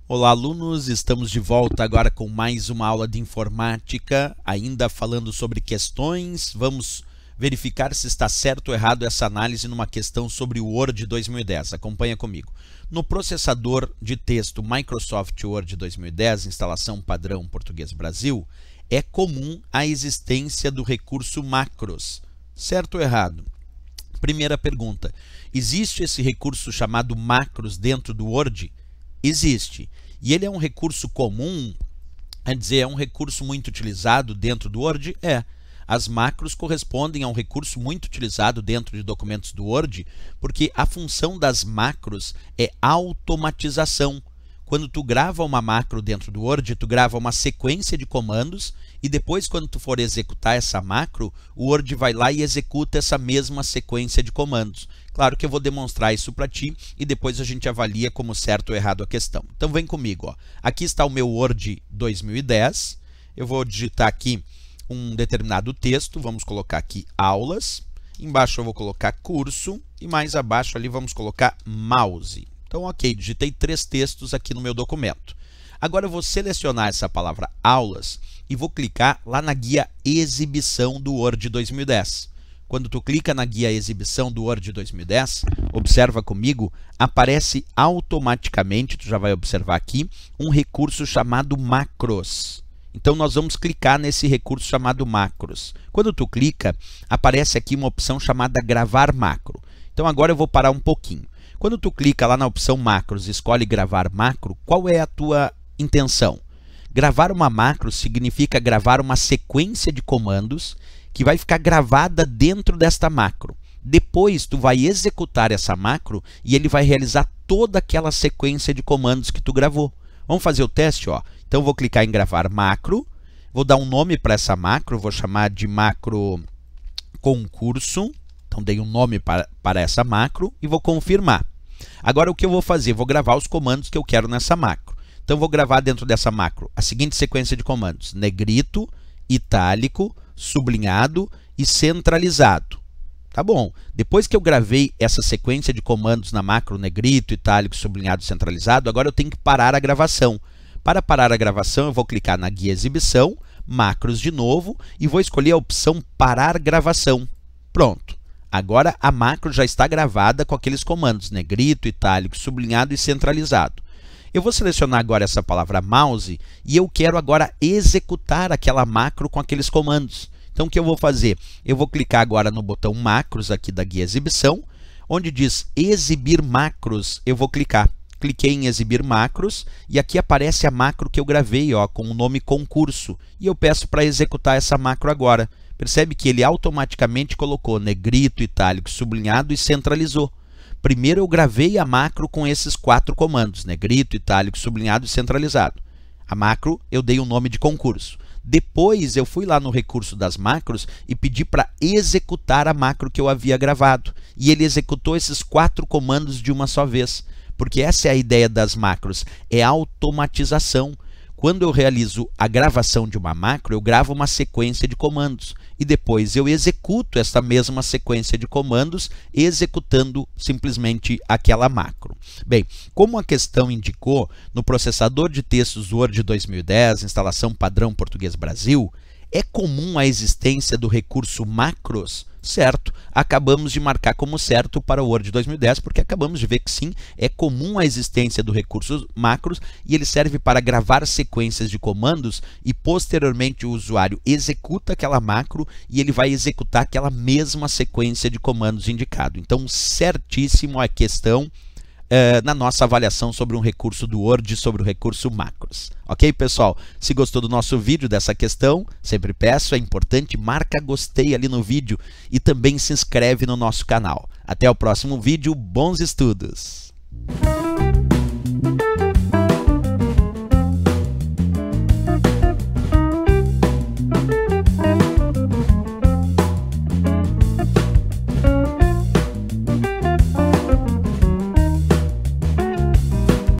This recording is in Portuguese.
Olá, alunos! Estamos de volta agora com mais uma aula de informática, ainda falando sobre questões. Vamos verificar se está certo ou errado essa análise numa questão sobre o Word 2010. Acompanha comigo. No processador de texto Microsoft Word 2010, instalação padrão Português Brasil, é comum a existência do recurso macros. Certo ou errado? Primeira pergunta. Existe esse recurso chamado macros dentro do Word? Existe. E ele é um recurso comum, quer dizer, é um recurso muito utilizado dentro do Word? É. As macros correspondem a um recurso muito utilizado dentro de documentos do Word, porque a função das macros é automatização. Quando tu grava uma macro dentro do Word, tu grava uma sequência de comandos e depois, quando tu for executar essa macro, o Word vai lá e executa essa mesma sequência de comandos. Claro que eu vou demonstrar isso para ti e depois a gente avalia como certo ou errado a questão. Então vem comigo, ó. Aqui está o meu Word 2010. Eu vou digitar aqui um determinado texto, vamos colocar aqui aulas. Embaixo eu vou colocar curso e mais abaixo ali vamos colocar mouse. Então, ok, digitei 3 textos aqui no meu documento. Agora eu vou selecionar essa palavra aulas e vou clicar lá na guia exibição do Word 2010. Quando tu clica na guia exibição do Word 2010, observa comigo, aparece automaticamente, tu já vai observar aqui, um recurso chamado macros. Então nós vamos clicar nesse recurso chamado macros. Quando tu clica, aparece aqui uma opção chamada gravar macro. Então agora eu vou parar um pouquinho. Quando tu clica lá na opção macros e escolhe gravar macro, qual é a tua intenção? Gravar uma macro significa gravar uma sequência de comandos que vai ficar gravada dentro desta macro. Depois tu vai executar essa macro e ele vai realizar toda aquela sequência de comandos que tu gravou. Vamos fazer o teste, ó. Então vou clicar em gravar macro, vou dar um nome para essa macro, vou chamar de macro concurso. Então dei um nome para essa macro e vou confirmar. Agora o que eu vou fazer? Vou gravar os comandos que eu quero nessa macro. Então vou gravar dentro dessa macro a seguinte sequência de comandos: negrito, itálico, sublinhado e centralizado. Tá bom. Depois que eu gravei essa sequência de comandos na macro negrito, itálico, sublinhado e centralizado, agora eu tenho que parar a gravação. Para parar a gravação, eu vou clicar na guia exibição, macros de novo e vou escolher a opção parar gravação. Pronto. Agora a macro já está gravada com aqueles comandos negrito, itálico, sublinhado e centralizado. Eu vou selecionar agora essa palavra mouse e eu quero agora executar aquela macro com aqueles comandos. Então o que eu vou fazer? Eu vou clicar agora no botão macros aqui da guia exibição, onde diz exibir macros, eu vou clicar. Cliquei em exibir macros e aqui aparece a macro que eu gravei, ó, com o nome concurso. E eu peço para executar essa macro agora. Percebe que ele automaticamente colocou negrito, itálico, sublinhado e centralizou. Primeiro eu gravei a macro com esses 4 comandos, negrito, itálico, sublinhado e centralizado. A macro eu dei o nome de concurso. Depois eu fui lá no recurso das macros e pedi para executar a macro que eu havia gravado. E ele executou esses 4 comandos de uma só vez. Porque essa é a ideia das macros, é automatização. Quando eu realizo a gravação de uma macro, eu gravo uma sequência de comandos e depois eu executo essa mesma sequência de comandos executando simplesmente aquela macro. Bem, como a questão indicou, no processador de textos Word 2010, instalação padrão Português Brasil, é comum a existência do recurso macros? Certo, acabamos de marcar como certo para o Word 2010, porque acabamos de ver que sim, é comum a existência do recurso macros e ele serve para gravar sequências de comandos e posteriormente o usuário executa aquela macro e ele vai executar aquela mesma sequência de comandos indicado. Então, certíssimo a questão na nossa avaliação sobre um recurso do Word, sobre o recurso macros. Ok, pessoal? Se gostou do nosso vídeo, dessa questão, sempre peço, é importante, marca gostei ali no vídeo e também se inscreve no nosso canal. Até o próximo vídeo, bons estudos!